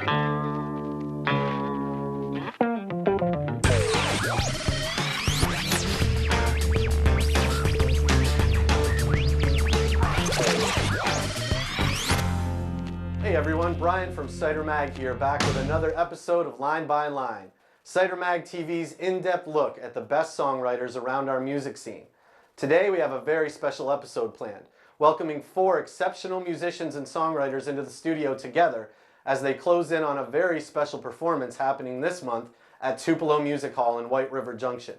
Hey everyone, Brian from Cider Mag here, back with another episode of Line by Line, Cider Mag TV's in-depth look at the best songwriters around our music scene. Today we have a very special episode planned, welcoming 4 exceptional musicians and songwriters into the studio together as they close in on a very special performance happening this month at Tupelo Music Hall in White River Junction.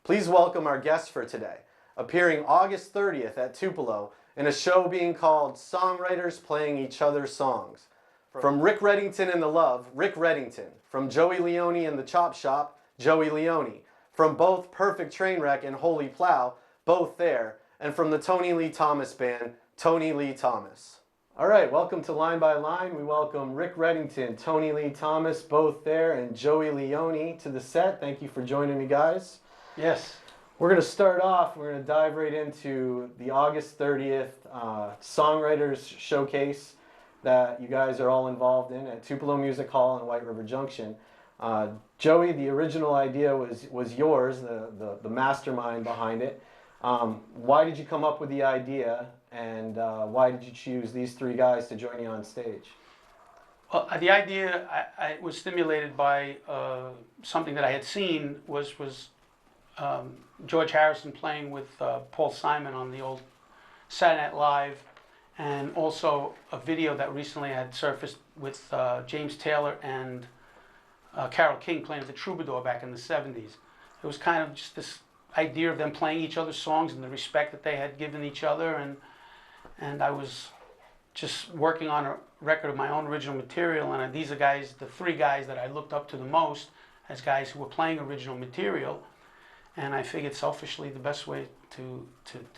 Please welcome our guests for today, appearing August 30th at Tupelo in a show being called Songwriters Playing Each Other's Songs. From Rick Redington and the Love, Rick Redington. From Joey Leone and the Chop Shop, Joey Leone. From both Perfect Trainwreck and Holy Plow, both Thayer. And from the Tony Lee Thomas Band, Tony Lee Thomas. All right, welcome to Line by Line. We welcome Rick Redington, Tony Lee Thomas, both Thayer, and Joey Leone to the set. Thank you for joining me, guys. Yes. We're going to start off, we're going to dive right into the August 30th Songwriters Showcase that you guys are all involved in at Tupelo Music Hall in White River Junction. Joey, the original idea was yours, the mastermind behind it. Why did you come up with the idea, and why did you choose these 3 guys to join you on stage? Well, the idea I was stimulated by something that I had seen was George Harrison playing with Paul Simon on the old Saturday Night Live, and also a video that recently had surfaced with James Taylor and Carole King playing at the Troubadour back in the 70s. It was kind of just this idea of them playing each other's songs and the respect that they had given each other, and I was just working on a record of my own original material, and these are guys, the 3 guys that I looked up to the most as guys who were playing original material. And I figured selfishly the best way to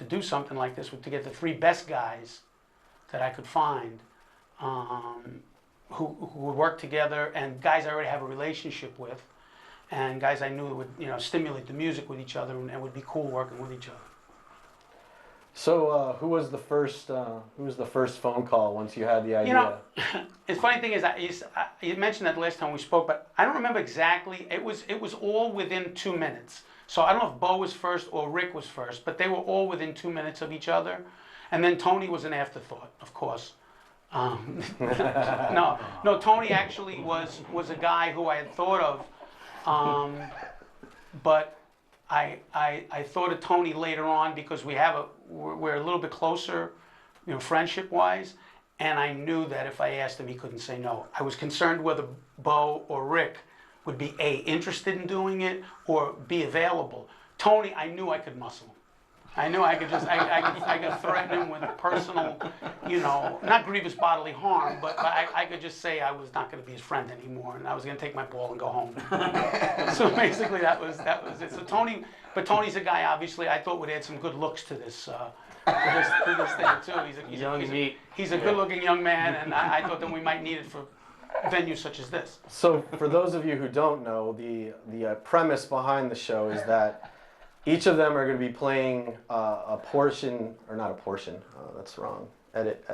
do something like this was to get the 3 best guys that I could find who would work together, and guys I already have a relationship with, and guys I knew would stimulate the music with each other and would be cool working with each other. So who was the first phone call once you had the idea? The funny thing is, you mentioned that last time we spoke, but I don't remember exactly. It was all within 2 minutes. So I don't know if Bo was first or Rick was first, but they were all within 2 minutes of each other. And then Tony was an afterthought, of course. No, Tony actually was a guy who I had thought of, but I thought of Tony later on because we're a little bit closer, friendship-wise, and I knew that if I asked him, he couldn't say no. I was concerned whether Bo or Rick would be A, interested in doing it, or B, available. Tony, I knew I could muscle him. I knew I could I could threaten him with personal, not grievous bodily harm, but I could just say I was not going to be his friend anymore, and I was going to take my ball and go home. So basically that was it. So Tony's a guy, obviously, I thought would add some good looks to this thing too. He's a good-looking young man, and I thought that we might need it for venues such as this. So for those of you who don't know, the premise behind the show is that each of them are going to be playing a portion, or not a portion, that's wrong, edit.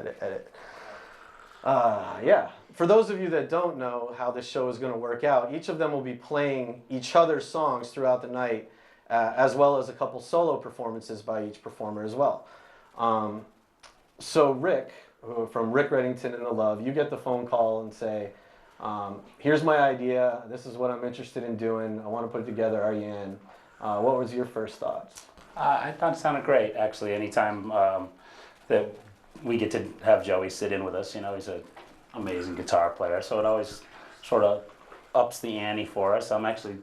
Yeah, for those of you that don't know how this show is going to work out, each of them will be playing each other's songs throughout the night, as well as a couple solo performances by each performer as well. So Rick, from Rick Redington and the Love, you get the phone call and say, here's my idea, this is what I'm interested in doing, I want to put it together, are you in? What was your first thoughts? I thought it sounded great, actually. Anytime that we get to have Joey sit in with us, he's an amazing guitar player, so it always sort of ups the ante for us. I'm actually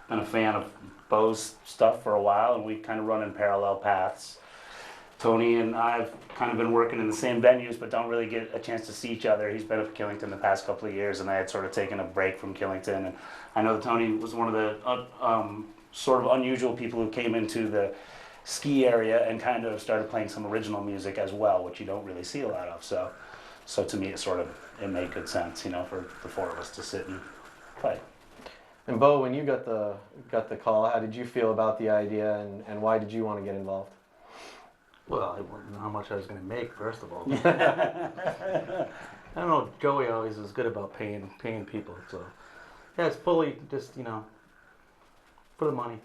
been a fan of Bo's stuff for a while, and we kind of run in parallel paths. Tony and I have kind of been working in the same venues, but don't really get a chance to see each other. He's been at Killington the past couple of years, and I had sort of taken a break from Killington. And I know that Tony was one of the sort of unusual people who came into the ski area and kind of started playing some original music as well, which you don't really see a lot of. So to me, it made good sense, for the 4 of us to sit and play. And Bo, when you got the call, how did you feel about the idea, and why did you want to get involved? Well, I wouldn't know how much I was going to make, first of all. I don't know. Joey always is good about paying people. So yeah, it's fully just for the money.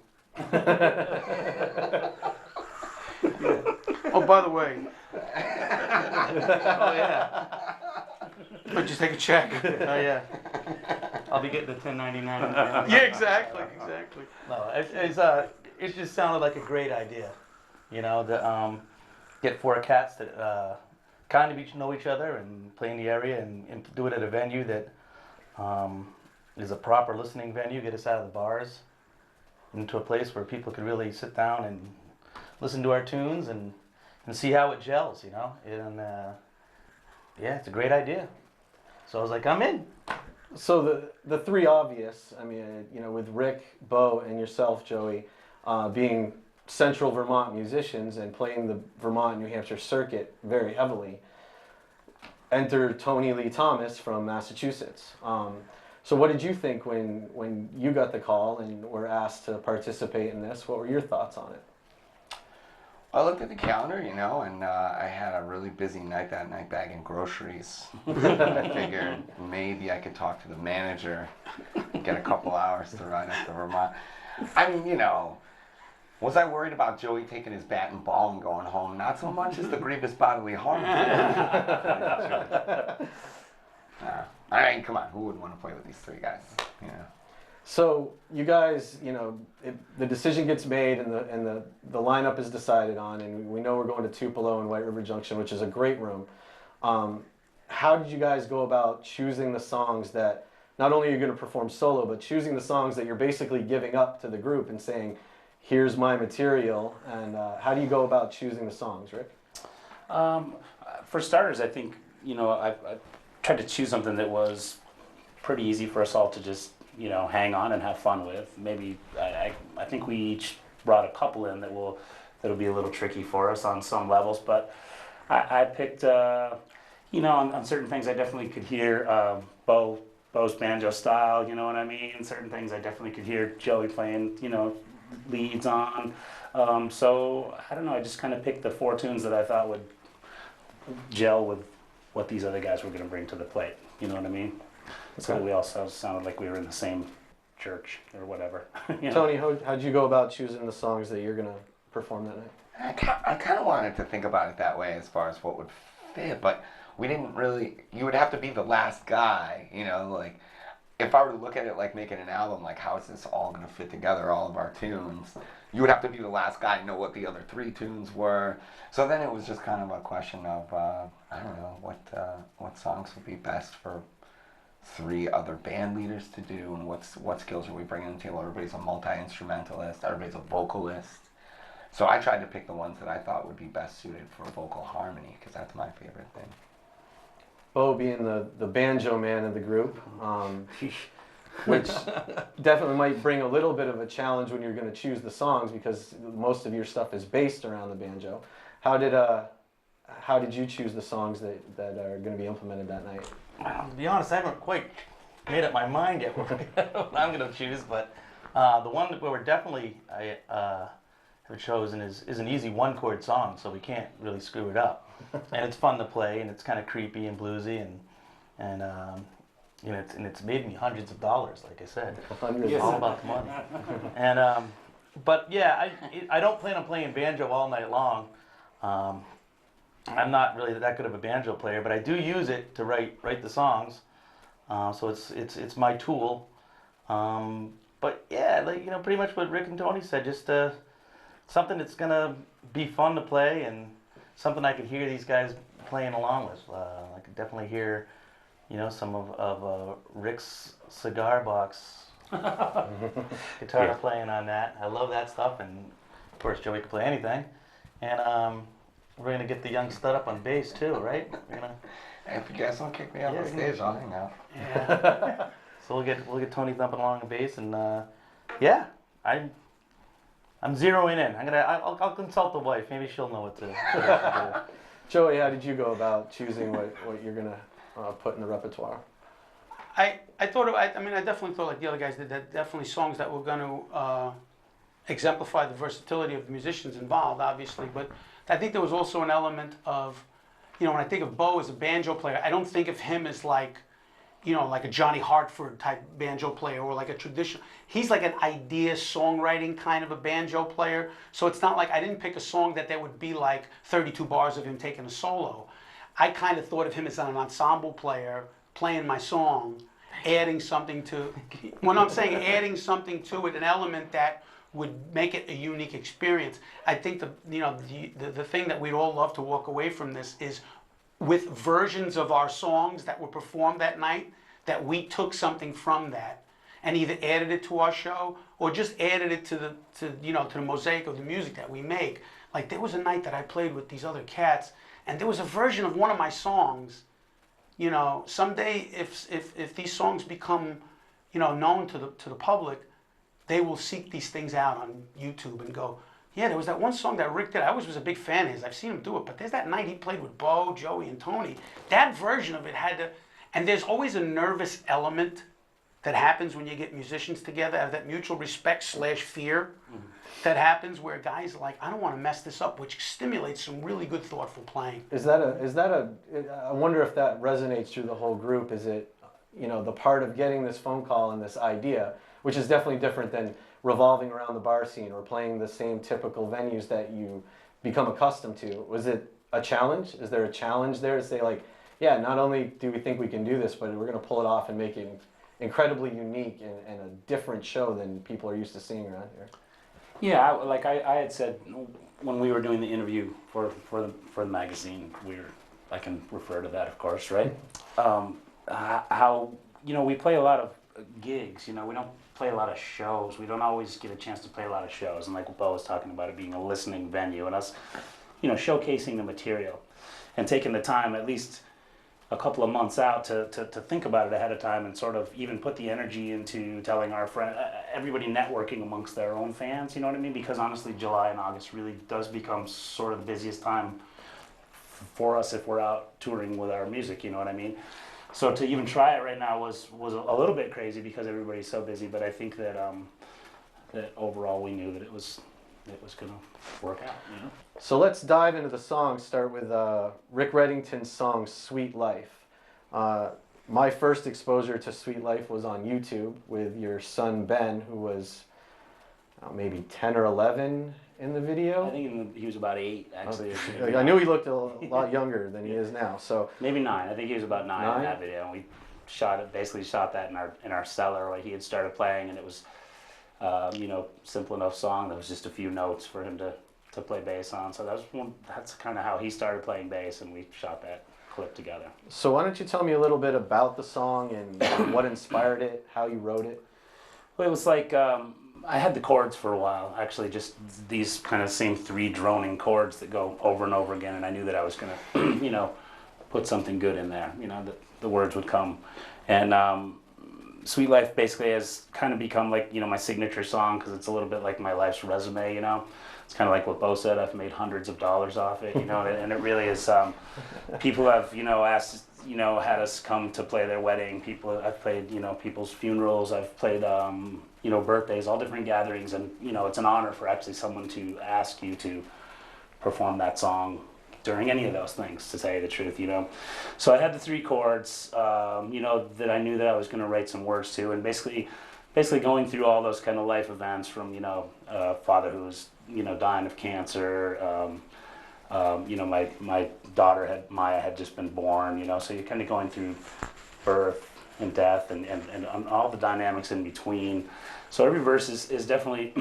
Oh, by the way, Oh yeah. but just take a check. Oh yeah. I'll be getting the 1099. Yeah, exactly. No, it just sounded like a great idea. To get four cats that kind of know each other and play in the area and do it at a venue that is a proper listening venue. Get us out of the bars into a place where people could really sit down and listen to our tunes and see how it gels. And yeah, it's a great idea. So I was like, I'm in. So the three obvious, I mean, with Rick, Bo, and yourself, Joey, being Central Vermont musicians and playing the Vermont New Hampshire circuit very heavily, enter Tony Lee Thomas from Massachusetts. So what did you think when you got the call and were asked to participate in this? What were your thoughts on it? I looked at the calendar, and I had a really busy night that night bagging groceries. I figured maybe I could talk to the manager, get a couple hours to ride up to Vermont. I mean, was I worried about Joey taking his bat and ball and going home? Not so much as the grievous bodily harm. I mean, come on, who wouldn't want to play with these three guys? So you guys, the decision gets made and the lineup is decided on, and we know we're going to Tupelo and White River Junction, which is a great room. How did you guys go about choosing the songs that not only are you going to perform solo, but choosing the songs that you're basically giving up to the group and saying, here's my material, and how do you go about choosing the songs, Rick? For starters, I think, I tried to choose something that was pretty easy for us all to just, hang on and have fun with. Maybe, I think we each brought a couple in that'll be a little tricky for us on some levels, but I picked, on certain things I definitely could hear Bo's banjo style, you know what I mean? Certain things I definitely could hear Joey playing, leads on. So I don't know, I just kind of picked the four tunes that I thought would gel with what these other guys were going to bring to the plate. You know what I mean? So we all sounded like we were in the same church or whatever. Tony, how'd you go about choosing the songs that you're going to perform that night? I kind of wanted to think about it that way as far as what would fit, but we didn't really. You would have to be the last guy, like if I were to look at it like making an album, like how is this all going to fit together, all of our tunes? You would have to be the last guy to know what the other three tunes were. So then it was just kind of a question of, I don't know, what songs would be best for three other band leaders to do, and what skills are we bringing to the table? Everybody's a multi-instrumentalist, everybody's a vocalist. So I tried to pick the ones that I thought would be best suited for vocal harmony, because that's my favorite thing. Bo being the banjo man of the group, which definitely might bring a little bit of a challenge when you're going to choose the songs, because most of your stuff is based around the banjo. How did you choose the songs that are going to be implemented that night? To be honest, I haven't quite made up my mind yet what I'm going to choose, but the one that we're definitely have chosen is an easy one-chord song, so we can't really screw it up. And it's fun to play, and it's kind of creepy and bluesy, and it's made me hundreds of dollars, like I said. It's all about the money. And but yeah, I don't plan on playing banjo all night long. I'm not really that good of a banjo player, but I do use it to write the songs. So it's my tool. But yeah, pretty much what Rick and Tony said, just something that's gonna be fun to play and something I could hear these guys playing along with. I could definitely hear, some of Rick's cigar box guitar playing on that. I love that stuff, and of course Joey can play anything. And we're gonna get the young stud up on bass too, right? If you guys don't kick me off the stage, I'll hang out. Yeah. So we'll get Tony thumping along the bass, and yeah, I'm zeroing in. I'll consult the wife. Maybe she'll know what to do. Joey, how did you go about choosing what you're gonna put in the repertoire? I definitely thought like the other guys did, that definitely songs that were going to exemplify the versatility of the musicians involved, obviously, but I think there was also an element of you know, when I think of Bo as a banjo player, I don't think of him as like, you know, like a Johnny Hartford type banjo player or like a traditional. He's like an idea songwriting kind of a banjo player. So it's not like I didn't pick a song that there would be like 32 bars of him taking a solo. I kind of thought of him as an ensemble player playing my song, adding something to, when I'm saying adding something to it, an element that would make it a unique experience. I think the thing that we'd all love to walk away from this is with versions of our songs that were performed that night, that we took something from that and either added it to our show or just added it to the mosaic of the music that we make. Like there was a night that I played with these other cats, and there was a version of one of my songs. You know, someday if these songs become, you know, known to the public, they will seek these things out on YouTube and go, yeah, there was that one song that Rick did. I always was a big fan of his. I've seen him do it, but there's that night he played with Bo, Joey, and Tony. That version of it had to, and there's always a nervous element that happens when you get musicians together, that mutual respect / fear that happens where guys are like, I don't want to mess this up, which stimulates some really good, thoughtful playing. I wonder if that resonates through the whole group. Is it, you know, the part of getting this phone call and this idea, which is definitely different than revolving around the bar scene or playing the same typical venues that you become accustomed to? Was it a challenge? Is there a challenge there to say like, yeah, not only do we think we can do this, but we're going to pull it off and make it incredibly unique and a different show than people are used to seeing around here? Yeah, like I had said when we were doing the interview for the magazine, I can refer to that, of course, right? How, you know, we play a lot of gigs, you know, we don't play a lot of shows. We don't always get a chance to play a lot of shows. And like what Bo was talking about, it being a listening venue and us, you know, showcasing the material and taking the time at least a couple of months out to think about it ahead of time and sort of even put the energy into telling our friend, everybody networking amongst their own fans, you know what I mean? Because honestly, July and August really does become sort of the busiest time for us if we're out touring with our music, you know what I mean? So to even try it right now was a little bit crazy because everybody's so busy, but I think that that overall we knew that it was going to work out, you know? So let's dive into the songs. Start with Rick Redington's song "Sweet Life." My first exposure to "Sweet Life" was on YouTube with your son Ben, who was maybe 10 or 11 in the video. I think he was about 8, actually. I knew he looked a lot younger than he is now. So maybe 9. I think he was about 9 in that video, and we basically shot that in our cellar where he had started playing, and it was you know, simple enough song. There was just a few notes for him to play bass on. So that's kind of how he started playing bass, and we shot that clip together. So why don't you tell me a little bit about the song and what inspired it, how you wrote it? Well, it was like I had the chords for a while, actually, just these kind of same 3 droning chords that go over and over again, and I knew that I was going to, you know, put something good in there, you know, that the words would come. And Sweet Life basically has kind of become like, you know, my signature song because it's a little bit like my life's resume, you know. It's kind of like what Bo said, I've made hundreds of dollars off it, you know, and it really is, people have, you know, asked, you know, had us come to play their wedding. I've played, you know, people's funerals, I've played, you know, birthdays, all different gatherings, and, you know, it's an honor for actually someone to ask you to perform that song during any of those things, to tell you the truth, you know. So I had the 3 chords, you know, that I knew that I was going to write some words to, and basically going through all those kind of life events from, you know, father who was, you know, dying of cancer, you know, my daughter Maya had just been born, you know, so you're kind of going through birth and death and all the dynamics in between. So every verse is definitely,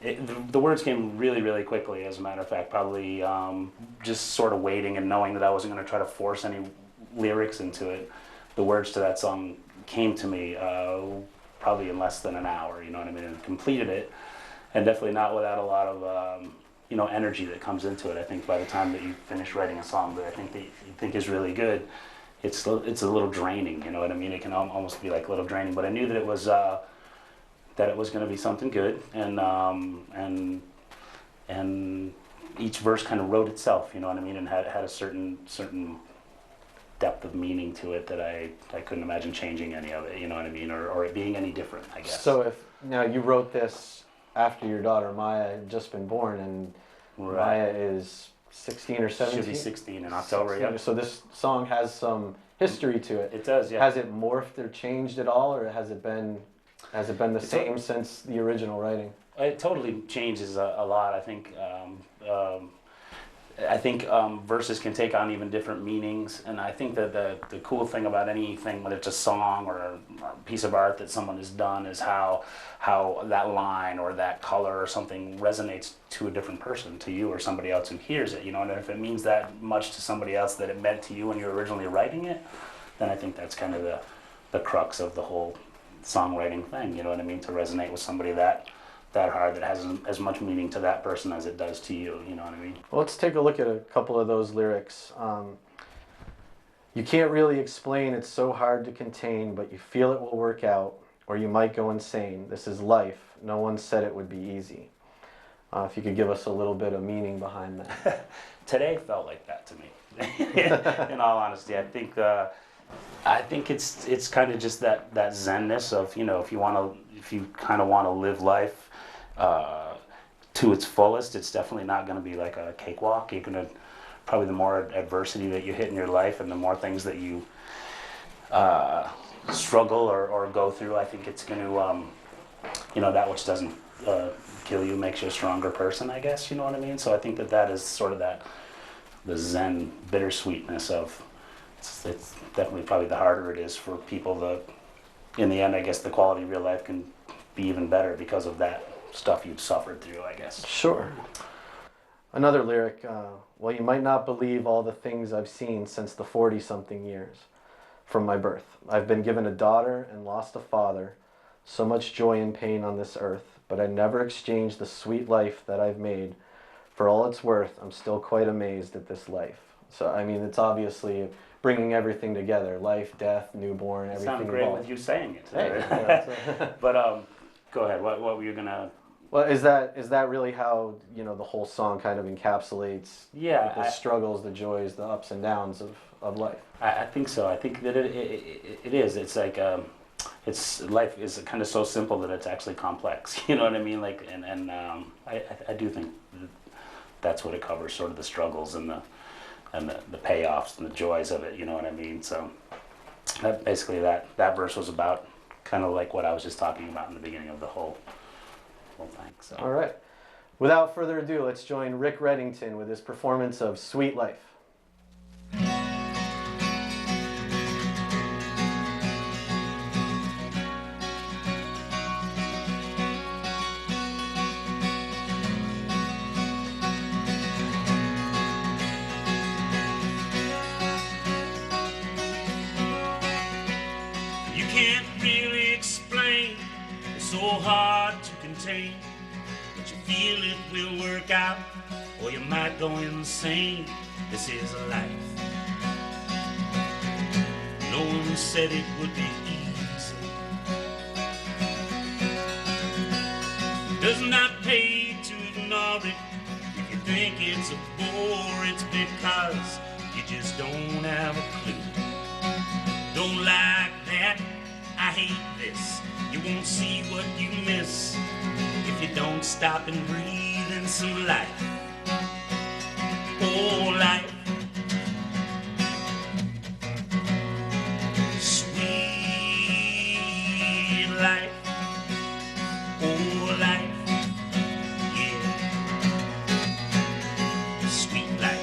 the words came really, really quickly, as a matter of fact, probably just sort of waiting and knowing that I wasn't going to try to force any lyrics into it. The words to that song came to me probably in less than an hour, you know what I mean, and completed it, and definitely not without a lot of you know, energy that comes into it. I think by the time that you finish writing a song that I think that you think is really good, it's a little draining, you know what I mean? It can almost be like a little draining, but I knew that it was going to be something good, and each verse kind of wrote itself, you know what I mean, and had a certain depth of meaning to it that I couldn't imagine changing any of it, you know what I mean, or it being any different, I guess. So now you wrote this after your daughter Maya had just been born, and Right. Maya is 16 or 17? Should be 16 in October, yeah. So this song has some history to it. It does, yeah. Has it morphed or changed at all, or has it been the same since the original writing? It totally changes a lot. I think verses can take on even different meanings, and I think that the cool thing about anything, whether it's a song or a piece of art that someone has done, is how that line or that color or something resonates to a different person, to you or somebody else who hears it. You know, and if it means that much to somebody else that it meant to you when you were originally writing it, then I think that's kind of the crux of the whole songwriting thing. You know what I mean? To resonate with somebody that hard, that has as much meaning to that person as it does to you. You know what I mean? Well, let's take a look at a couple of those lyrics. You can't really explain, it's so hard to contain, but you feel it will work out, or you might go insane. This is life. No one said it would be easy. If you could give us a little bit of meaning behind that. Today felt like that to me. In all honesty, I think it's kind of just that zenness of, you know, if you kind of want to live life to its fullest, it's definitely not going to be like a cakewalk. You're going to probably, the more adversity that you hit in your life and the more things that you struggle or go through, I think it's going to, you know, that which doesn't kill you makes you a stronger person, I guess. You know what I mean? So I think that is sort of the zen bittersweetness of. It's definitely probably the harder it is for people. In the end, I guess the quality of your life can be even better because of that stuff you've suffered through, I guess. Sure. Another lyric, well, you might not believe all the things I've seen since the 40-something years from my birth. I've been given a daughter and lost a father, so much joy and pain on this earth, but I never exchanged the sweet life that I've made. For all it's worth, I'm still quite amazed at this life. So, I mean, it's obviously bringing everything together, life, death, newborn, everything involved. It sounded great with you saying it. Hey, But go ahead, what were you going to... Well, is that really how, you know, the whole song kind of encapsulates the struggles, the joys, the ups and downs of life? I think so. I think that it is. It's like life is kind of so simple that it's actually complex. You know what I mean? Like, and I do think that's what it covers, sort of the struggles and the payoffs and the joys of it. You know what I mean? So basically that verse was about kind of like what I was just talking about in the beginning of the whole thing. So. All right. Without further ado, let's join Rick Redington with his performance of Sweet Life. You can't really explain, it's so hard to contain, but you feel it will work out, or you might go insane. This is a life. No one said it would be easy. Does not pay to ignore it. If you think it's a bore, it's because you just don't have a clue. Don't like that, I hate this. You won't see what you miss if you don't stop and breathe in some life. Oh, life. Sweet life. Oh, life. Yeah. Sweet life.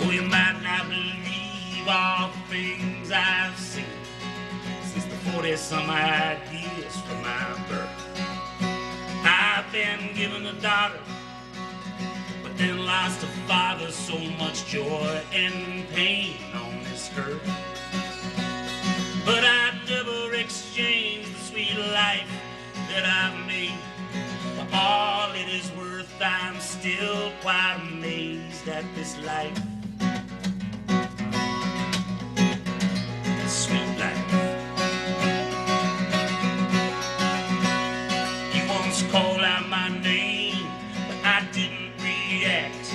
Oh, you might not believe all the things I've seen since the 40-some ideas from my birth. I've been given a daughter, but then lost a father. So much joy and pain on this earth. But I'd never exchange the sweet life that I've made for all it is worth. I'm still quite amazed at this life. Sweet life. You once called out my name, but I didn't react.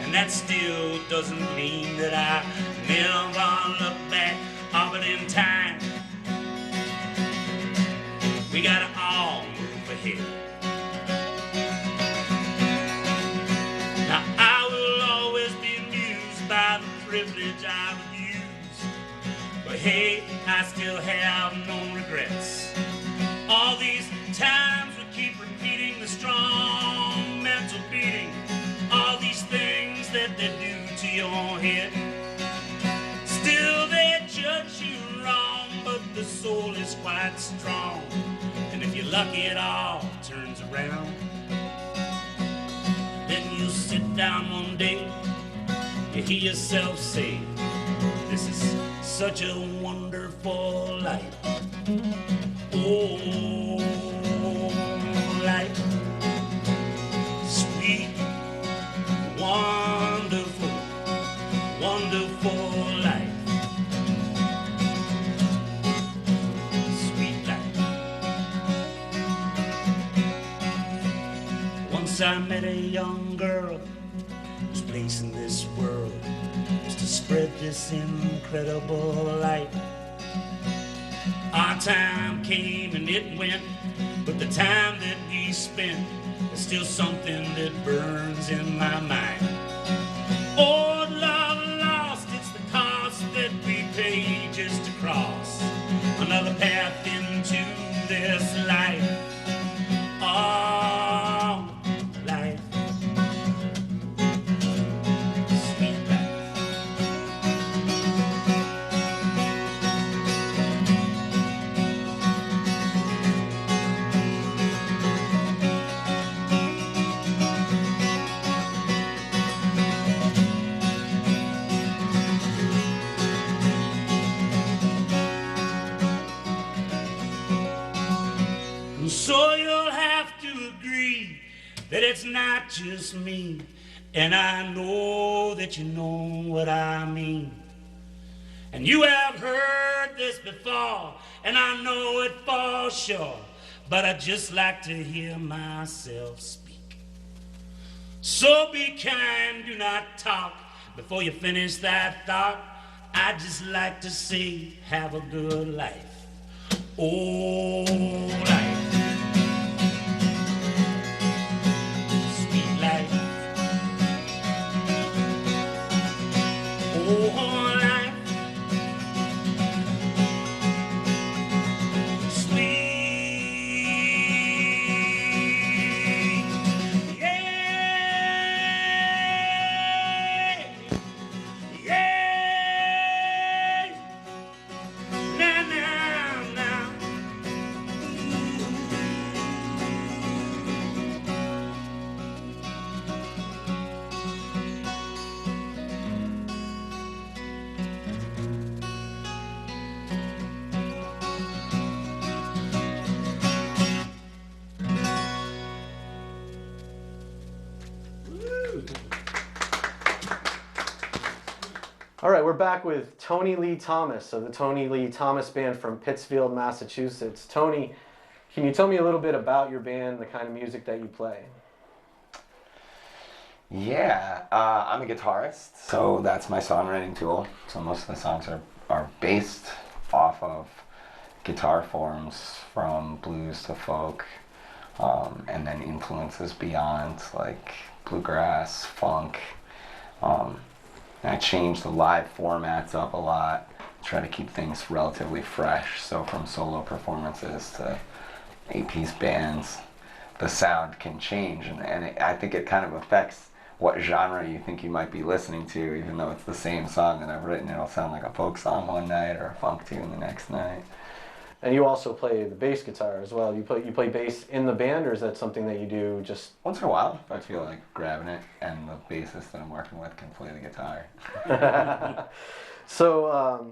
And that still doesn't mean that I never look back. Oh, but in time, we gotta all move ahead. by the privilege I've abused. But hey, I still have no regrets. All these times we keep repeating the strong mental beating. All these things that they do to your head. Still they judge you wrong, but the soul is quite strong. And if you're lucky, it all turns around. Then you sit down one day, you hear yourself say, this is such a wonderful life. Oh, life, sweet, wonderful, wonderful life. Sweet life. Once I met a young girl whose place in this world was to spread this incredible light. Our time came and it went, but the time that we spent is still something that burns in my mind. Oh, love lost, it's the cost that we pay just to cross another path into this life. Oh, life. Sweet life. And so you'll have to agree that it's not just me, and I know that you know what I mean. And you have heard this before, and I know it falls short, but I just like to hear myself speak. So be kind, do not talk before you finish that thought. I just like to say, have a good life. Oh, life. Sweet life. Oh, life. Sweet. Yeah. Yeah. Now, now, now. All right, we're back with Tony Lee Thomas of the Tony Lee Thomas Band from Pittsfield, Massachusetts. Tony, can you tell me a little bit about your band, the kind of music that you play? Yeah, I'm a guitarist, so that's my songwriting tool. So most of the songs are based off of guitar forms from blues to folk, and then influences beyond like bluegrass, funk. I change the live formats up a lot, try to keep things relatively fresh. So from solo performances to 8-piece bands, the sound can change, and I think it kind of affects what genre you think you might be listening to, even though it's the same song that I've written. It'll sound like a folk song one night or a funk tune the next night. And you also play the bass guitar as well. You play bass in the band, or is that something that you do just... Once in a while, if I feel like grabbing it, and the bassist that I'm working with can play the guitar. So,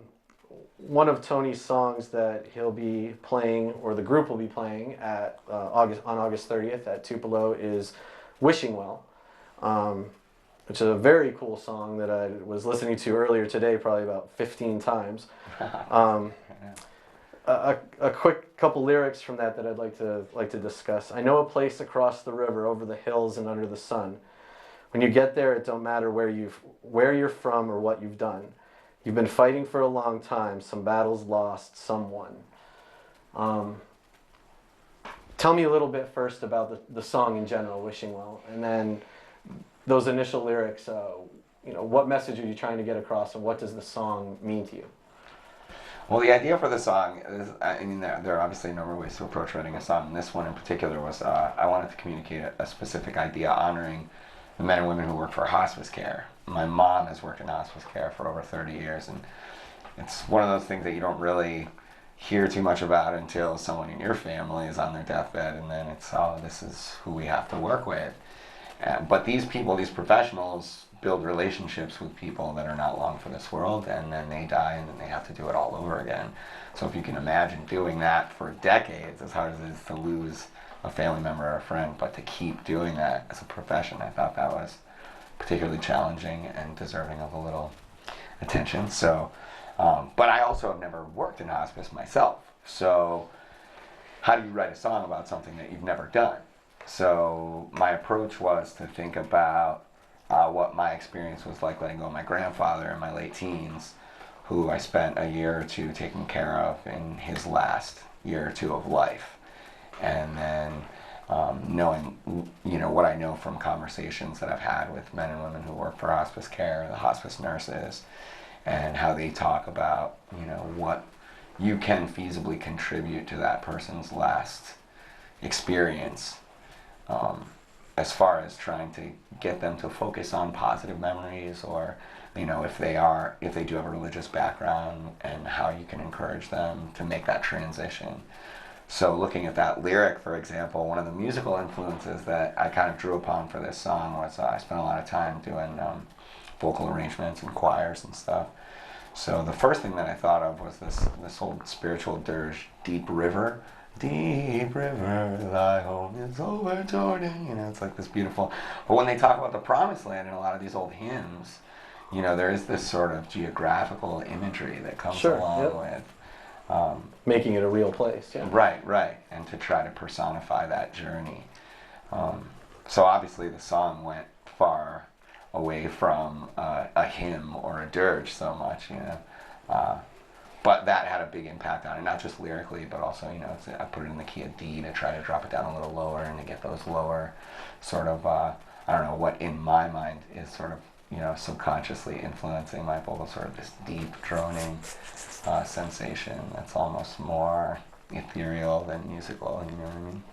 one of Tony's songs that he'll be playing, or the group will be playing at on August 30th at Tupelo is Wishing Well, which is a very cool song that I was listening to earlier today, probably about 15 times. A quick couple lyrics from that I'd like to discuss. I know a place across the river, over the hills and under the sun. When you get there, it don't matter where you're from or what you've done. You've been fighting for a long time. Some battles lost, some won. Tell me a little bit first about the song in general, Wishing Well, and then those initial lyrics. what message are you trying to get across, and what does the song mean to you? Well, the idea for the song is, I mean, there are obviously a number of ways to approach writing a song. And this one in particular was, I wanted to communicate a specific idea honoring the men and women who work for hospice care. My mom has worked in hospice care for over 30 years, and it's one of those things that you don't really hear too much about until someone in your family is on their deathbed, and then it's, oh, this is who we have to work with. But these people, these professionals, build relationships with people that are not long for this world, and then they die, and then they have to do it all over again. So if you can imagine doing that for decades, as hard as it is to lose a family member or a friend, but to keep doing that as a profession, I thought that was particularly challenging and deserving of a little attention. So, but I also have never worked in hospice myself. So how do you write a song about something that you've never done? So my approach was to think about what my experience was like letting go of my grandfather in my late teens, who I spent a year or two taking care of in his last year or two of life. And then knowing, what I know from conversations that I've had with men and women who work for hospice care, the hospice nurses, and how they talk about, what you can feasibly contribute to that person's last experience. As far as trying to get them to focus on positive memories, or if they do have a religious background, and how you can encourage them to make that transition. So looking at that lyric, for example, one of the musical influences that I kind of drew upon for this song was I spent a lot of time doing vocal arrangements and choirs and stuff. So the first thing that I thought of was this old spiritual dirge, Deep River. Deep river, thy home is overturning. It's like this beautiful. But when they talk about the promised land in a lot of these old hymns, there is this sort of geographical imagery that comes along with making it a real place. Yeah. Right, and to try to personify that journey. So obviously the song went far away from a hymn or a dirge so much, but that had a big impact on it, not just lyrically, but also, I put it in the key of D to try to drop it down a little lower and to get those lower sort of, I don't know, what in my mind is sort of, subconsciously influencing my vocal, sort of this deep droning sensation that's almost more ethereal than musical, you know what I mean?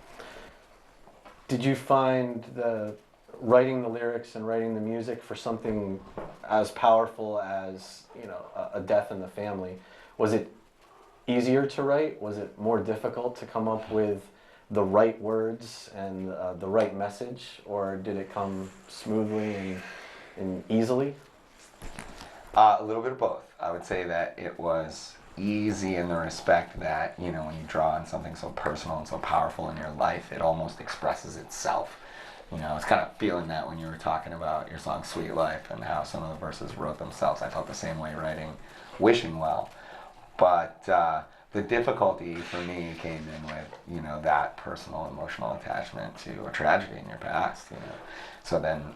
Did you find writing the lyrics and writing the music for something as powerful as, a death in the family? Was it easier to write? Was it more difficult to come up with the right words and the right message, or did it come smoothly and easily? A little bit of both. I would say that it was easy in the respect that, when you draw on something so personal and so powerful in your life, it almost expresses itself. It's kind of feeling that when you were talking about your song Sweet Life and how some of the verses wrote themselves. I felt the same way writing Wishing Well. But the difficulty for me came in with, that personal emotional attachment to a tragedy in your past, So then,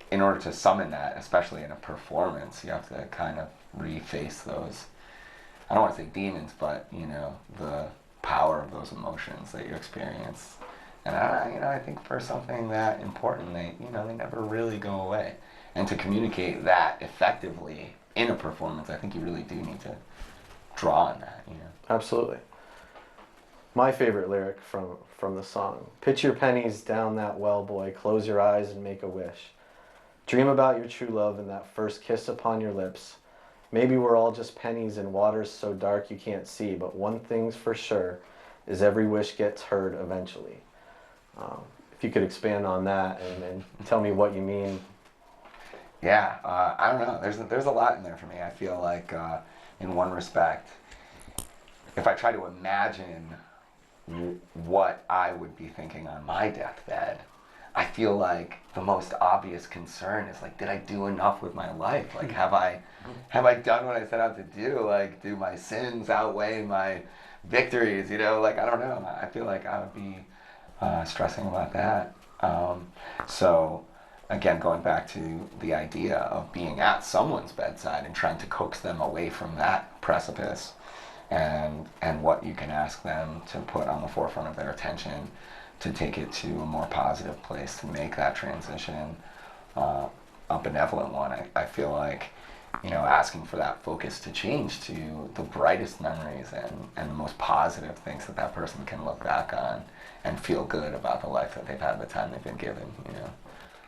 in order to summon that, especially in a performance, you have to kind of reface those, I don't want to say demons, but, the power of those emotions that you experience. And I think for something that important, they never really go away. And to communicate that effectively in a performance, I think you really do need to draw on that, Absolutely. My favorite lyric from the song: pitch your pennies down that well, boy, close your eyes and make a wish. Dream about your true love and that first kiss upon your lips. Maybe we're all just pennies in waters so dark you can't see, but one thing's for sure is every wish gets heard eventually. If you could expand on that and tell me what you mean. Yeah, I don't know. There's a lot in there for me. I feel like, in one respect, if I try to imagine what I would be thinking on my deathbed, I feel like the most obvious concern is like, did I do enough with my life? Like, have I done what I set out to do? Like, do my sins outweigh my victories? Like, I don't know. I feel like I would be stressing about that. So again, going back to the idea of being at someone's bedside and trying to coax them away from that precipice, and what you can ask them to put on the forefront of their attention to take it to a more positive place, to make that transition. a benevolent one. I feel like, you know, asking for that focus to change to the brightest memories and the most positive things that that person can look back on and feel good about the life that they've had, the time they've been given, you know.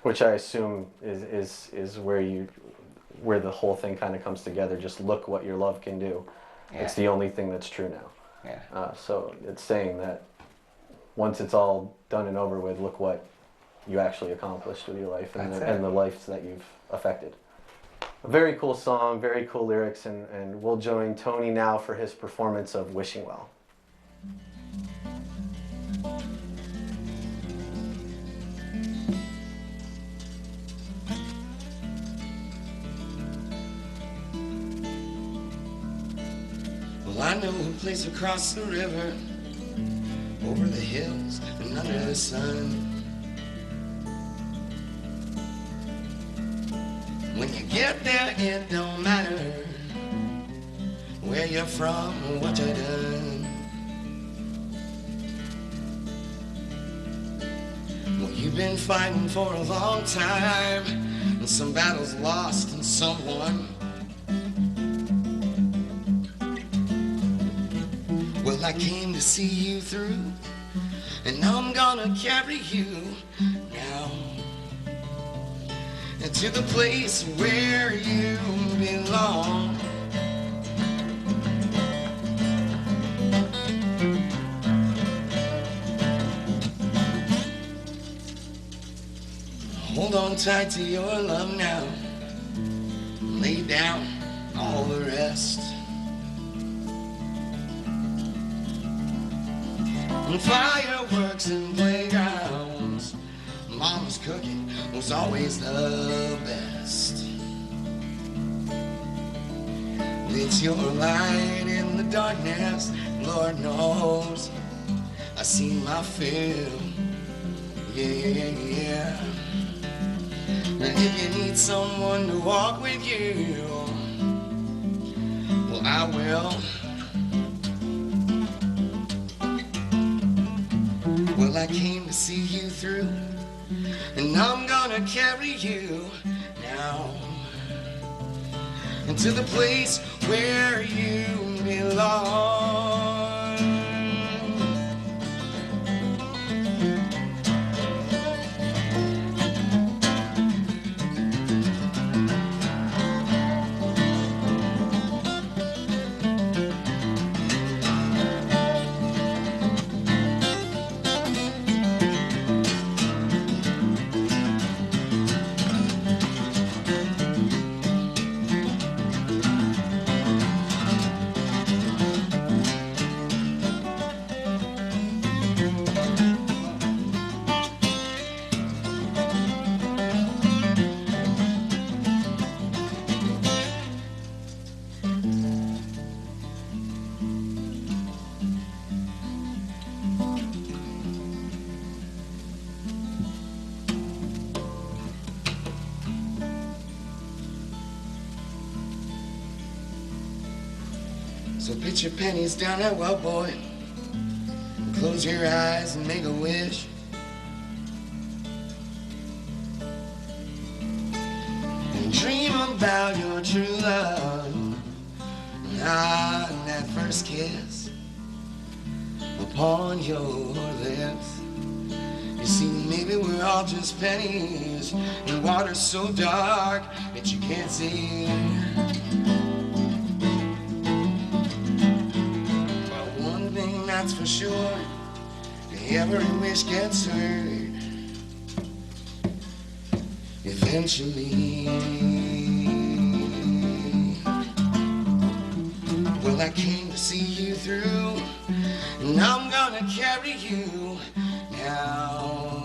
Which I assume is where the whole thing kind of comes together. Just look what your love can do. Yeah. It's the only thing that's true now. Yeah. So it's saying that once it's all done and over with, look what you actually accomplished with your life and the lives that you've affected. A very cool song, very cool lyrics, and we'll join Tony now for his performance of Wishing Well. Well, I know a place across the river, over the hills and under the sun. When you get there, it don't matter where you're from or what you've done. Well, you've been fighting for a long time, and some battles lost and some won. Well, I came to see you through, and I'm gonna carry you now to the place where you belong. Hold on tight to your love now, lay down all the rest. And fireworks and playgrounds, Mama's cooking was always the best. It's your light in the darkness, Lord knows I see my fill, yeah. And if you need someone to walk with you, well, I will. Well, I came to see you through, and I'm gonna carry you now into the place where you belong. So put your pennies down that well, boy. Close your eyes and make a wish. And dream about your true love. Ah, and that first kiss upon your lips. You see, maybe we're all just pennies in water so dark that you can't see. That's for sure, every wish gets heard eventually. Well, I came to see you through, and I'm gonna carry you now.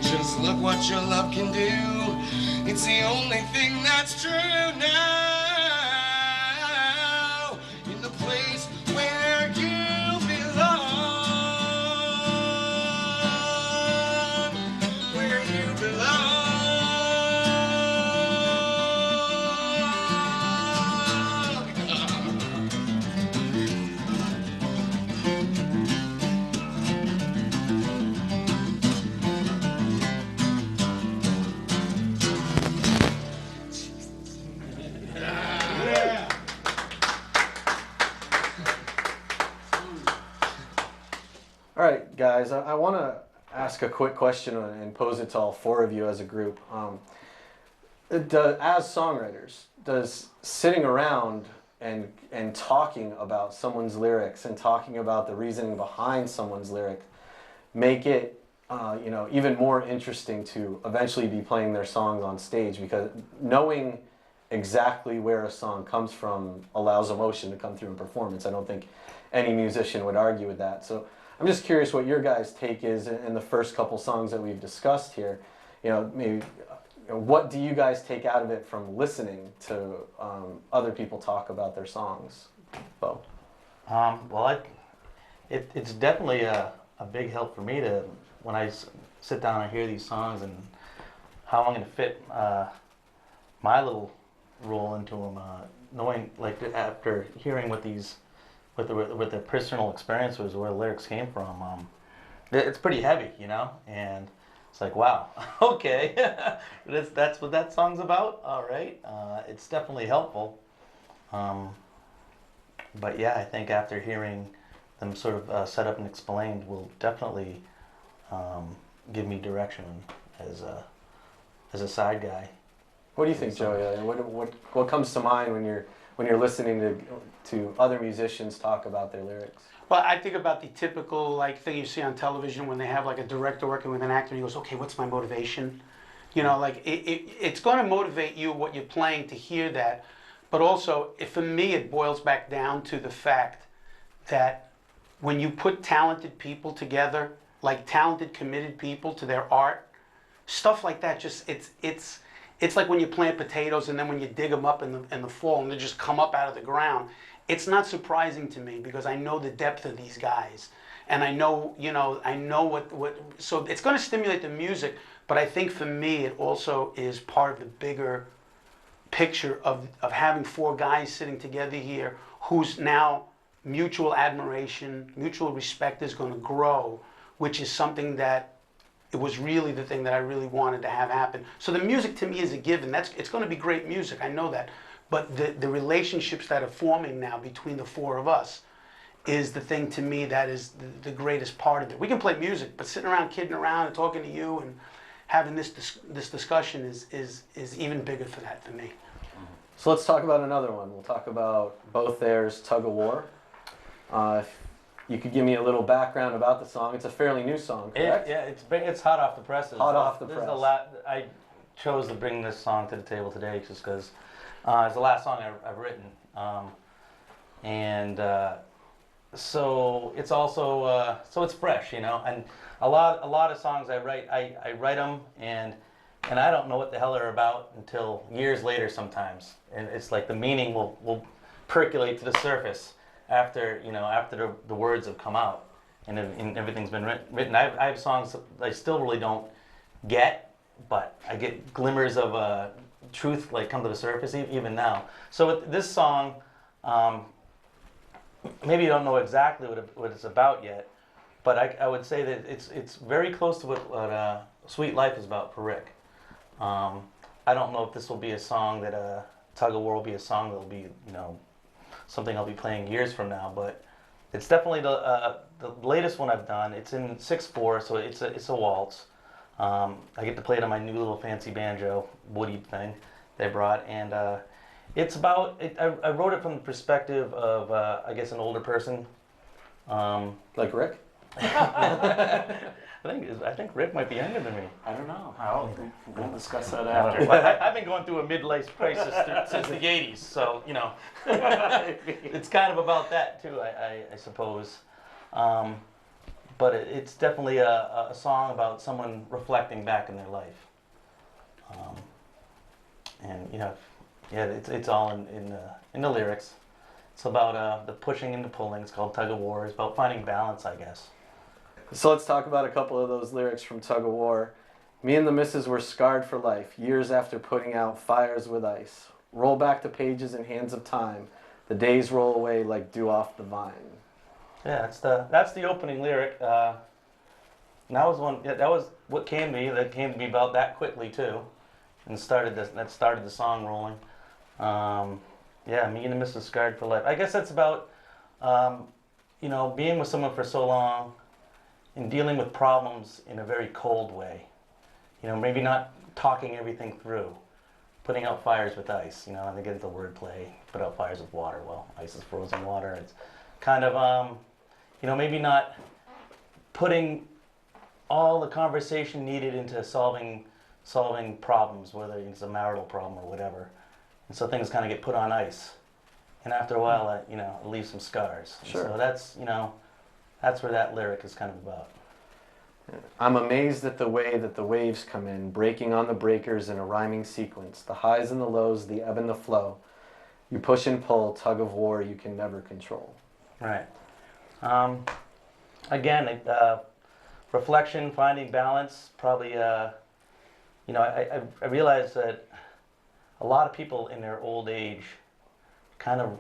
Just look what your love can do. It's the only thing that's true now. Place where you belong, where you belong. guys. I want to ask a quick question and pose it to all four of you as a group. As songwriters, does sitting around and talking about someone's lyrics and talking about the reasoning behind someone's lyric make it even more interesting to eventually be playing their songs on stage? Because knowing exactly where a song comes from allows emotion to come through in performance. I don't think any musician would argue with that. So I'm just curious what your guys' take is in the first couple songs that we've discussed here. Maybe what do you guys take out of it from listening to other people talk about their songs? Bo? Well, it's definitely a big help for me to, when I sit down and hear these songs and how I'm going to fit my little role into them, knowing, like, after hearing what their personal experience was, where the lyrics came from, it's pretty heavy, and it's like, wow, okay, that's what that song's about. All right, it's definitely helpful. But yeah, I think after hearing them sort of set up and explained will definitely give me direction as a side guy. What do you think, Joey? What comes to mind when you're listening to other musicians talk about their lyrics? Well, I think about the typical thing you see on television when they have a director working with an actor and he goes, okay, what's my motivation? It's going to motivate you what you're playing to hear that. But also, for me, it boils back down to the fact that when you put talented people together, like talented, committed people to their art, stuff like that, it's like when you plant potatoes and then when you dig them up in the fall and they just come up out of the ground. It's not surprising to me because I know the depth of these guys, and I know what. So it's going to stimulate the music, but I think for me it also is part of the bigger picture of having four guys sitting together here whose now mutual admiration, mutual respect is going to grow, which is something that it was really the thing that I really wanted to have happen. So the music to me is a given. It's going to be great music, I know that. But the relationships that are forming now between the four of us is the thing to me that is the greatest part of it. We can play music, but sitting around kidding around and talking to you and having this discussion is even bigger for that for me. So let's talk about another one. We'll talk about both theirs, Tug of War. If you could give me a little background about the song. It's a fairly new song, correct? It's hot off the presses. Hot off the press. There's a lot. I chose to bring this song to the table today just because it's the last song I've written, and so it's also so it's fresh, and a lot of songs I write them and I don't know what the hell they're about until years later sometimes, and it's like the meaning will percolate to the surface after the words have come out and everything's been written. I have songs that I still really don't get, but I get glimmers of truth come to the surface even now. So with this song, maybe you don't know exactly what it's about yet, but I would say that it's very close to what Sweet Life is about for Rick. I don't know if this will be a song that Tug of War will be a song that will be something I'll be playing years from now, but it's definitely the latest one I've done. It's in 6/4, so it's a waltz. I get to play it on my new little fancy banjo, woody thing they brought, and it's about. I wrote it from the perspective of I guess an older person, like Rick. I think Rick might be younger than me. I don't know. We'll discuss that after. I've been going through a midlife crisis since the 80s, so it's kind of about that too, I suppose. But it's definitely a song about someone reflecting back in their life. And it's all in the lyrics. It's about the pushing and the pulling. It's called Tug of War. It's about finding balance, I guess. So let's talk about a couple of those lyrics from Tug of War. Me and the missus were scarred for life, years after putting out fires with ice. Roll back the pages in hands of time. The days roll away like dew off the vine. Yeah, that's the opening lyric. That was what came to me. That came to me about that quickly too, and started the song rolling. Me and the missus scarred for life. I guess that's about being with someone for so long. in dealing with problems in a very cold way. You know, maybe not talking everything through, putting out fires with ice. You know, I think it's the wordplay. Put out fires with water. Well, ice is frozen water. It's kind of, you know, maybe not putting all the conversation needed into solving problems, whether it's a marital problem or whatever. And so things kind of get put on ice. And after a while, you know, it leaves some scars. Sure. So that's, you know, that's where that lyric is kind of about. I'm amazed at the way that the waves come in, breaking on the breakers in a rhyming sequence. The highs and the lows, the ebb and the flow. You push and pull, tug of war you can never control. Right. Again, reflection, finding balance, probably, you know, I realize that a lot of people in their old age kind of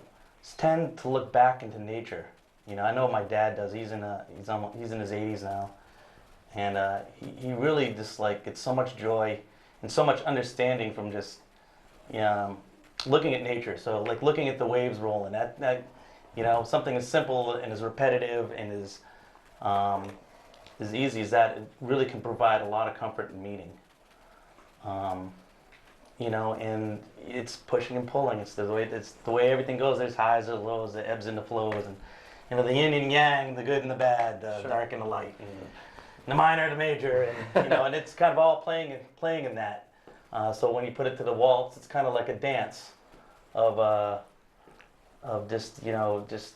tend to look back into nature. You know, I know my dad does. He's in his 80s now, and he really just like gets so much joy and so much understanding from just looking at nature. So like looking at the waves rolling. That you know, something as simple and as repetitive and as easy as that, it really can provide a lot of comfort and meaning. You know, and it's pushing and pulling. It's the way everything goes. There's highs and lows, the ebbs and the flows, and you know, the yin and yang, the good and the bad, the Sure. dark and the light, and the minor and the major, and you know, and it's kind of all playing in that. So when you put it to the waltz, it's kind of like a dance of just, you know, just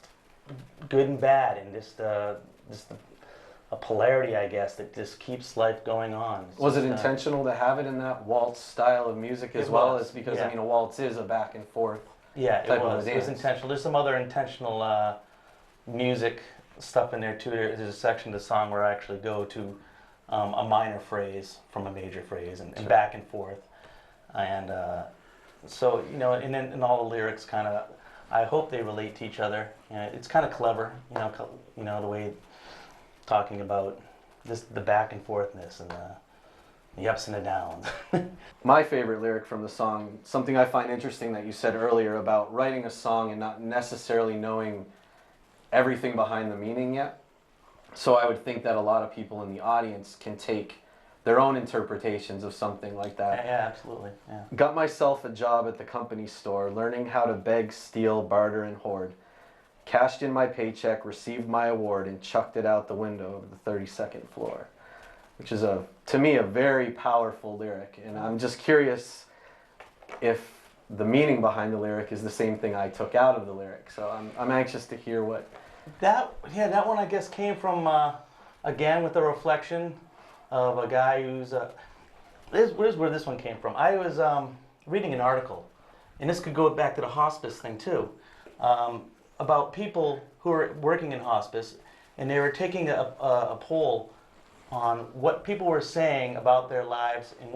good and bad, and just a polarity, I guess, that just keeps life going on. It's Was it just, intentional to have it in that waltz style of music as It well? was, As because yeah. I mean, a waltz is a back and forth. Yeah, type of a it was dance. intentional. There's some other intentional music stuff in there too. There's a section of the song where I actually go to a minor phrase from a major phrase and Sure. back and forth. And so, you know, and then all the lyrics kind of, I hope they relate to each other. You know, it's kind of clever, you know, the way talking about the back and forthness and the ups and the downs. My favorite lyric from the song, something I find interesting that you said earlier about writing a song and not necessarily knowing everything behind the meaning yet. So I would think that a lot of people in the audience can take their own interpretations of something like that. Yeah, absolutely. Yeah. Got myself a job at the company store, learning how to beg, steal, barter, and hoard. Cashed in my paycheck, received my award, and chucked it out the window of the 32nd floor. Which is, to me, a very powerful lyric. And I'm just curious if the meaning behind the lyric is the same thing I took out of the lyric. So I'm anxious to hear what... That one I guess came from, again, with the reflection of a guy who's, here's where this one came from. I was reading an article, and this could go back to the hospice thing too, about people who are working in hospice, and they were taking a poll on what people were saying about their lives and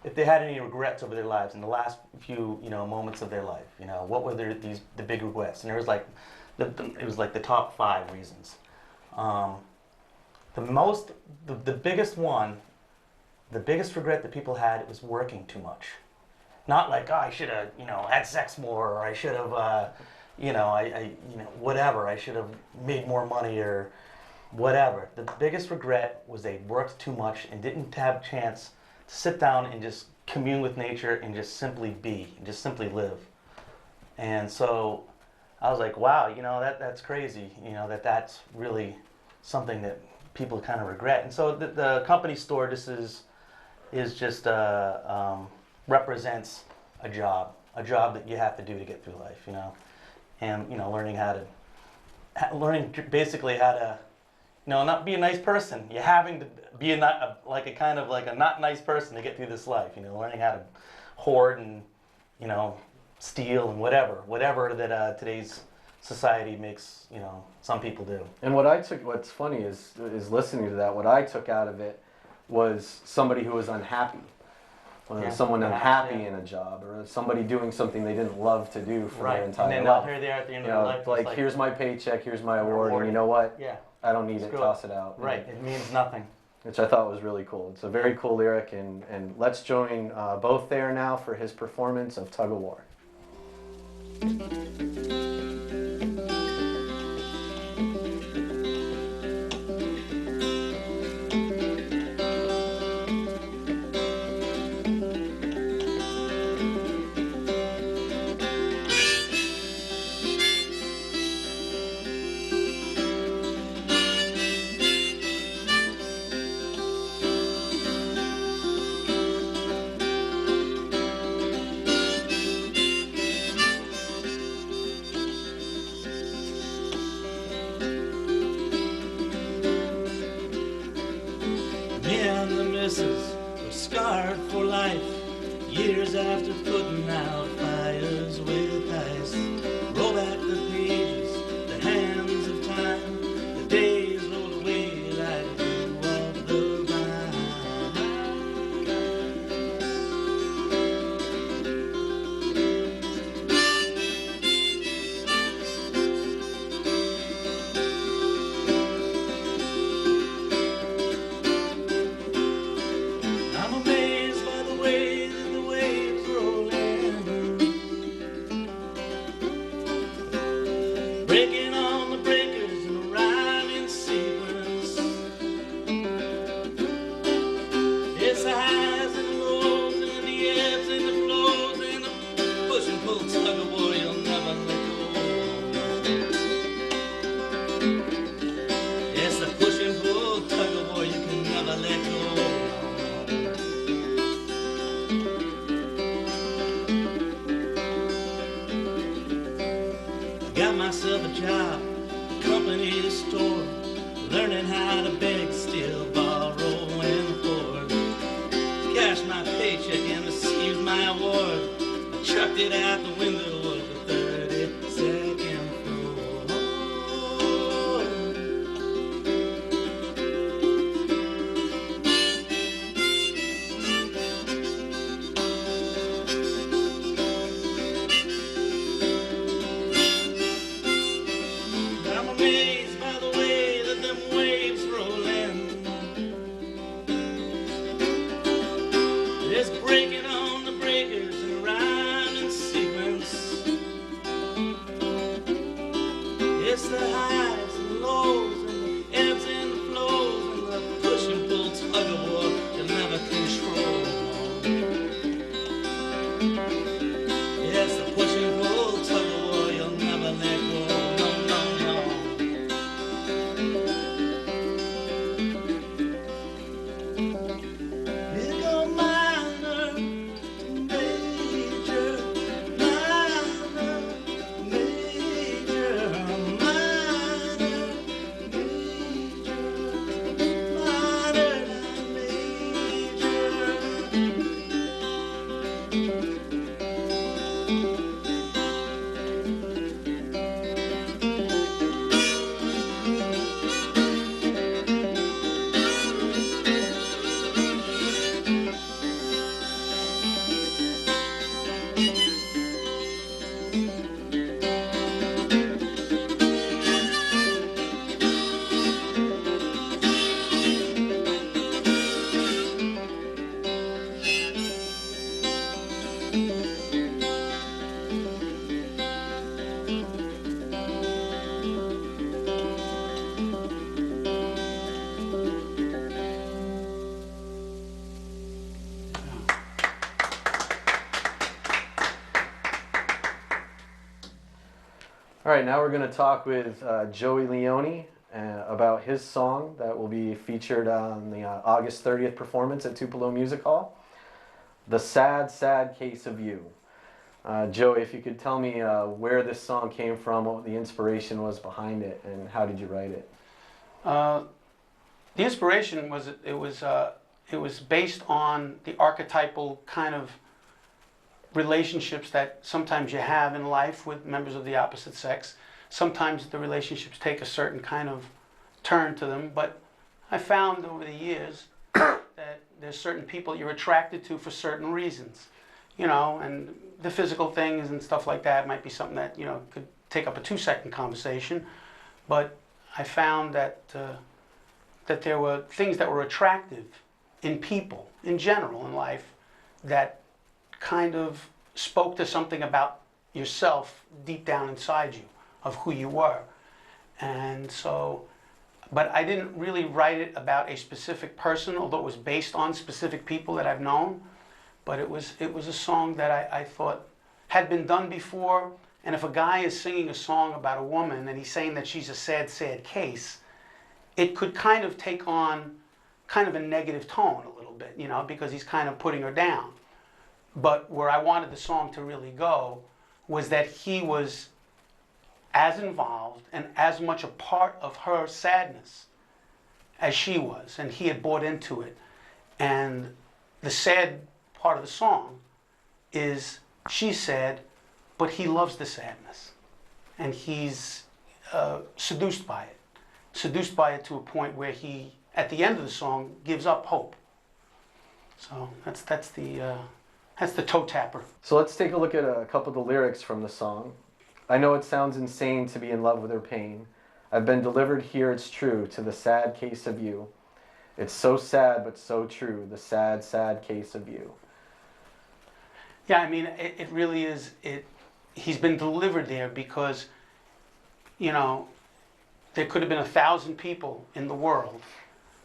if they had any regrets over their lives in the last few, you know, moments of their life. You know, what were the big regrets? And there was like, it was like the top 5 reasons. The biggest one, the biggest regret that people had was working too much. Not like, oh, I should have, you know, had sex more, or I should have, you know, whatever. I should have made more money or whatever. The biggest regret was they worked too much and didn't have a chance to sit down and just commune with nature and just simply be, and just simply live. And so I was like, wow, you know, that's crazy, you know, that's really something that people kind of regret. And so the company store, this is just represents a job that you have to do to get through life, you know, and you know, learning basically how to, you know, not be a nice person. You're having to be a kind of not nice person to get through this life, you know, learning how to hoard and, you know, steal and whatever that today's society makes, you know, some people do. And what's funny is listening to that, what I took out of it was somebody who was unhappy. Yeah, Someone perhaps, unhappy yeah. in a job, or somebody doing something they didn't love to do for their entire And then life. here they are at the end You of know, their life. like, it's here's my paycheck, here's my award, and you know what? Yeah, I don't need it, Screw it. toss it out. right. It means nothing. Which I thought was really cool. It's a very cool lyric, and let's join both Thayer now for his performance of Tug of War. Me and the missus were scarred for life, years after putting out fires with ice. Roll back the pages, the hands of time, the days roll away like dew of the vine. I'm amazed by the way that the waves roll in, breaking on the breakers in a rhyming sequence. It's the highs and the lows and the ebbs and the flows and the push and pull tug of war you'll never let go. It's the push and pull tug of war you can never let go. Got myself a job, a company store, learning how to beg, steal, borrow, and hoard. Cashed my paycheck and received my award. I chucked it out the window of the 32nd floor. I'm amazed by the way that them waves roll in. It's breaking on the breakers in a rhyming sequence. It's the highs and the lows and the ebbs and the flows and the push and pull tug of war you'll never control. Yes, the push and pull tug of war you'll never let go. No, no, no. Here go minor to major, minor, major, minor, All right, now we're going to talk with Joey Leone about his song that will be featured on the August 30th performance at Tupelo Music Hall, The Sad, Sad Case of You. Joey, if you could tell me where this song came from, what the inspiration was behind it, and how did you write it? The inspiration was it was based on the archetypal kind of relationships that sometimes you have in life with members of the opposite sex. Sometimes the relationships take a certain kind of turn to them, but I found over the years that there's certain people you're attracted to for certain reasons, you know, and the physical things and stuff like that might be something that, you know, could take up a 2-second conversation, but I found that that there were things that were attractive in people in general in life that kind of spoke to something about yourself deep down inside you, of who you were. And so, but I didn't really write it about a specific person, although it was based on specific people that I've known. but it was a song that I thought had been done before. And if a guy is singing a song about a woman and he's saying that she's a sad, sad case, it could kind of take on kind of a negative tone a little bit, because he's kind of putting her down. But where I wanted the song to really go was that he was as involved and as much a part of her sadness as she was, and he had bought into it. And the sad part of the song is she's sad, but he loves the sadness, and he's seduced by it to a point where he, at the end of the song, gives up hope. So that's the toe tapper. So let's take a look at a couple of the lyrics from the song. I know it sounds insane to be in love with her pain. I've been delivered here, it's true, to the sad case of you. It's so sad, but so true, the sad, sad case of you. Yeah, I mean, it really is. He's been delivered there because, there could have been 1,000 people in the world,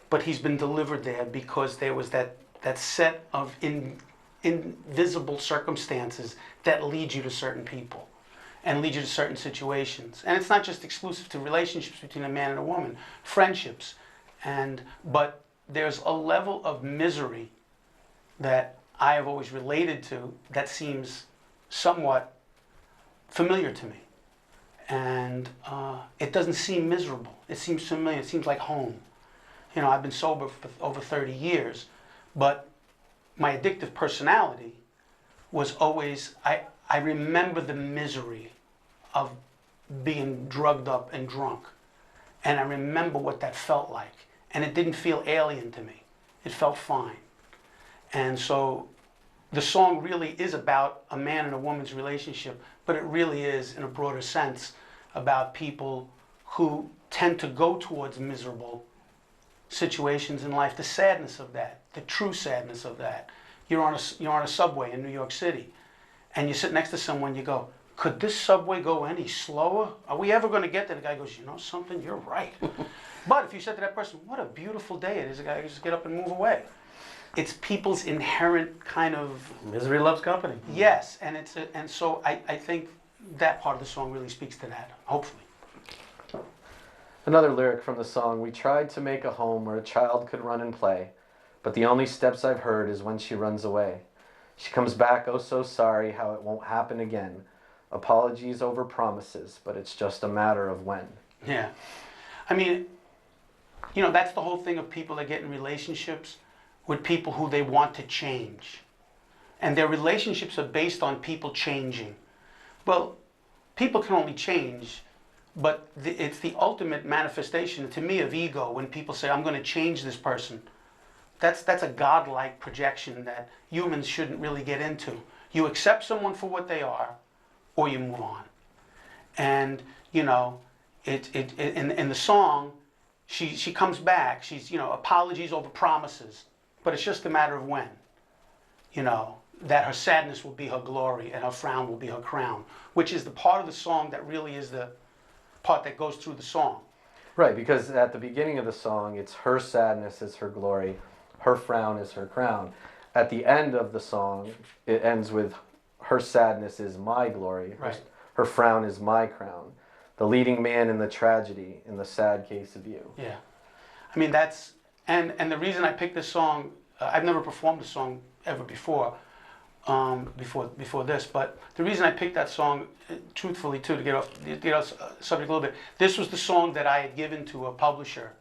but he's been delivered there because there was that set of invisible circumstances that lead you to certain people and lead you to certain situations. And it's not just exclusive to relationships between a man and a woman, friendships. But there's a level of misery that I have always related to that seems somewhat familiar to me. And it doesn't seem miserable. It seems familiar. It seems like home. I've been sober for over 30 years, but my addictive personality was always, I remember the misery of being drugged up and drunk. And I remember what that felt like. And it didn't feel alien to me. It felt fine. And so the song really is about a man and a woman's relationship, but it really is, in a broader sense, about people who tend to go towards miserable situations in life, the sadness of that, the true sadness of that. You're on a subway in New York City, and you sit next to someone, you go, could this subway go any slower? Are we ever going to get there? The guy goes, you know something, you're right. But if you said to that person, what a beautiful day it is, the guy can just get up and move away. It's people's inherent kind of... Misery loves company. Yes, and so I think that part of the song really speaks to that, hopefully. Another lyric from the song, we tried to make a home where a child could run and play, but the only steps I've heard is when she runs away. She comes back, oh so sorry, how it won't happen again. Apologies over promises, but it's just a matter of when. Yeah. I mean, that's the whole thing of people that get in relationships with people who they want to change. And their relationships are based on people changing. Well, people can only change, but it's the ultimate manifestation, to me, of ego when people say, I'm going to change this person. That's a godlike projection that humans shouldn't really get into. You accept someone for what they are, or you move on. And, in the song, she comes back. She's, apologies over promises. But it's just a matter of when, that her sadness will be her glory and her frown will be her crown, which is the part of the song that really is the part that goes through the song. Right, because at the beginning of the song, it's her sadness is her glory, her frown is her crown. At the end of the song, it ends with her sadness is my glory, Right. her frown is my crown. The leading man in the tragedy, in the sad case of you. Yeah. I mean, that's... And the reason I picked this song, I've never performed this song ever before this, but the reason I picked that song, truthfully too, to get off subject a little bit, this was the song that I had given to a publisher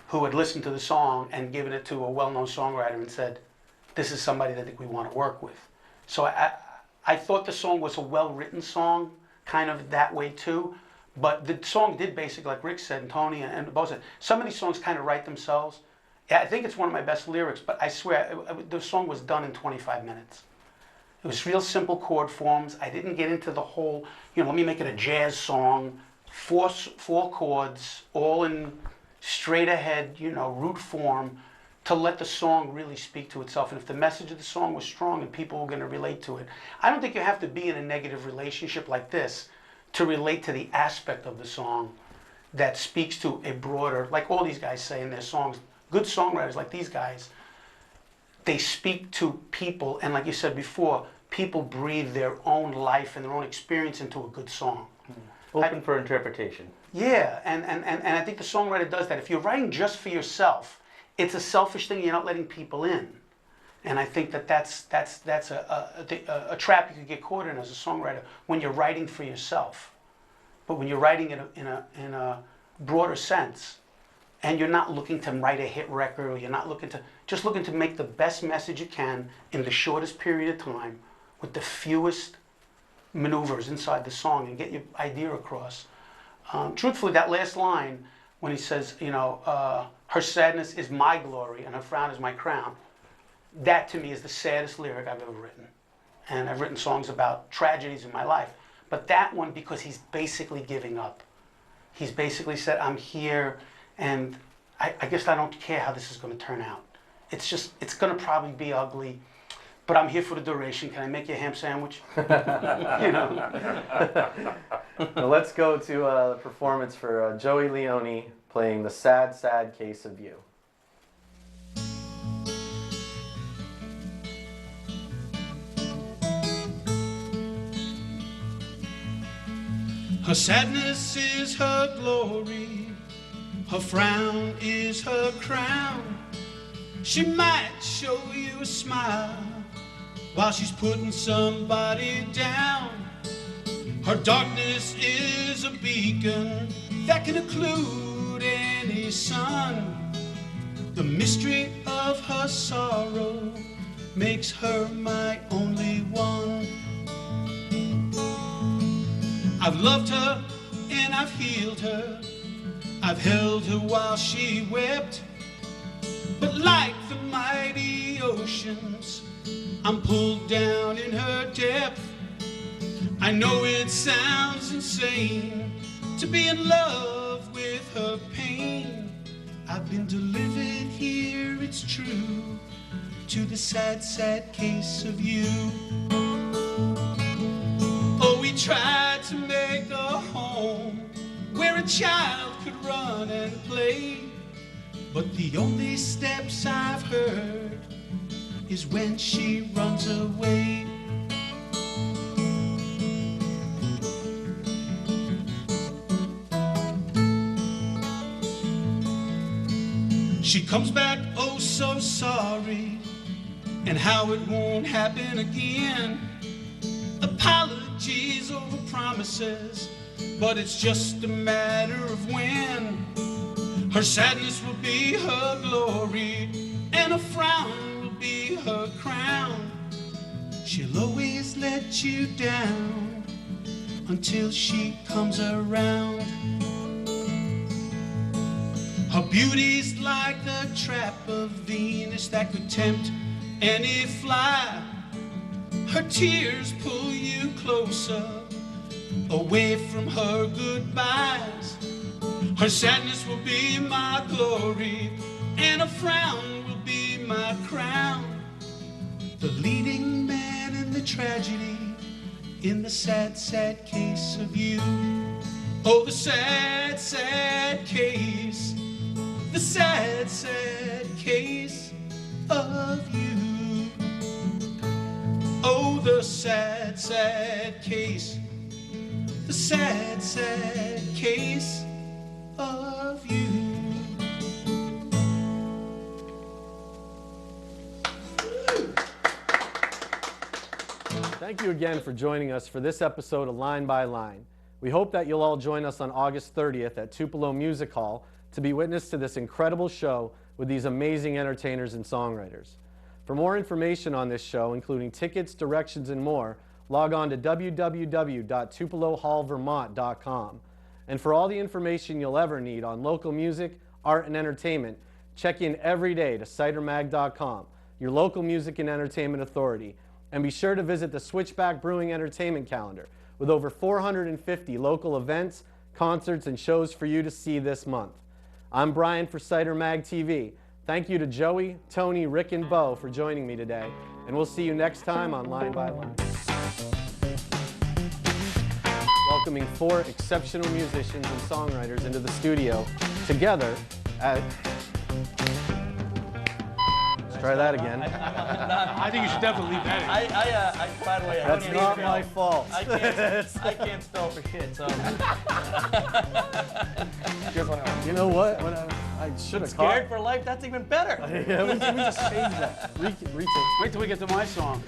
who had listened to the song and given it to a well-known songwriter and said, this is somebody that I think we want to work with. So I thought the song was a well-written song, kind of that way too. But the song did basically, like Rick said, and Tony and both said, some of these songs kind of write themselves. Yeah, I think it's one of my best lyrics, but I swear, the song was done in 25 minutes. It was real simple chord forms. I didn't get into the whole, let me make it a jazz song, four chords, all in straight ahead, root form, to let the song really speak to itself. And if the message of the song was strong and people were going to relate to it, I don't think you have to be in a negative relationship like this to relate to the aspect of the song that speaks to a broader, like all these guys say in their songs, good songwriters like these guys, they speak to people, and like you said before, people breathe their own life and their own experience into a good song. Open for interpretation. Yeah, and I think the songwriter does that. If you're writing just for yourself, it's a selfish thing. You're not letting people in, and I think that's a trap you could get caught in as a songwriter when you're writing for yourself. But when you're writing in a broader sense, and you're not looking to write a hit record, or you're not looking to make the best message you can in the shortest period of time with the fewest maneuvers inside the song and get your idea across. Truthfully, that last line, when he says, her sadness is my glory and her frown is my crown, that to me is the saddest lyric I've ever written. And I've written songs about tragedies in my life. But that one, because he's basically giving up. He's basically said, I'm here, and I guess I don't care how this is going to turn out. It's going to probably be ugly, but I'm here for the duration. Can I make you a ham sandwich? Now let's go to the performance for Joey Leone playing The Sad, Sad Case of You. Her sadness is her glory, her frown is her crown. She might show you a smile while she's putting somebody down. Her darkness is a beacon that can occlude any sun. The mystery of her sorrow makes her my only one. I've loved her and I've healed her. I've held her while she wept. But like the mighty oceans, I'm pulled down in her depth. I know it sounds insane to be in love with her pain. I've been delivered here, it's true, to the sad, sad case of you. Oh, we tried to make a home where a child could run and play, but the only steps I've heard is when she runs away. She comes back, oh so sorry, and how it won't happen again. Apologies over promises, but it's just a matter of when. Her sadness will be her glory, and a frown will be her crown. She'll always let you down until she comes around. Her beauty's like the trap of Venus that could tempt any fly. Her tears pull you closer, away from her goodbyes. Her sadness will be my glory, and a frown will be my crown. The leading man in the tragedy, in the sad, sad case of you. Oh, the sad, sad case, the sad, sad case of you. Oh, the sad, sad case, the sad, sad case of you. Thank you again for joining us for this episode of Line by Line. We hope that you'll all join us on August 30th at Tupelo Music Hall to be witness to this incredible show with these amazing entertainers and songwriters. For more information on this show, including tickets, directions, and more, log on to www.tupelohallvermont.com. And for all the information you'll ever need on local music, art, and entertainment, check in every day to cidermag.com, your local music and entertainment authority. And be sure to visit the Switchback Brewing Entertainment Calendar with over 450 local events, concerts, and shows for you to see this month. I'm Brian for Cider Mag TV. Thank you to Joey, Tony, Rick, and Bo for joining me today, and we'll see you next time on Line by Line. Welcoming 4 exceptional musicians and songwriters into the studio together at... Try that again. I think you should definitely leave that in. By the way, I That's can't not spell. my fault. I can't spell for shit, so. You know what? I should have caught. Scared for life, that's even better. Yeah, we just changed that. Retake. Wait till we get to my song.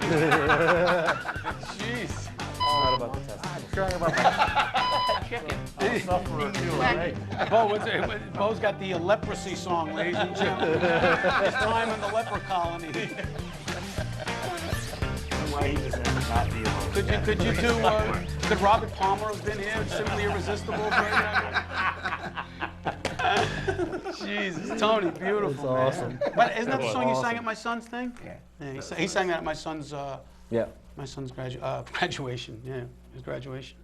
Jeez. Not about the test. I'm crying about that. Chicken. Sufferer too, right? Bo's got the leprosy song, ladies and gentlemen. His time in the leper colony. Why he deserves not be able to. Could you do? Could Robert Palmer have been here? Simply irresistible. Jesus, Tony, beautiful. It's awesome. But isn't that the song you Awesome. sang at my son's thing? Yeah. He sang that at my son's Yeah. graduation. Yeah, his graduation.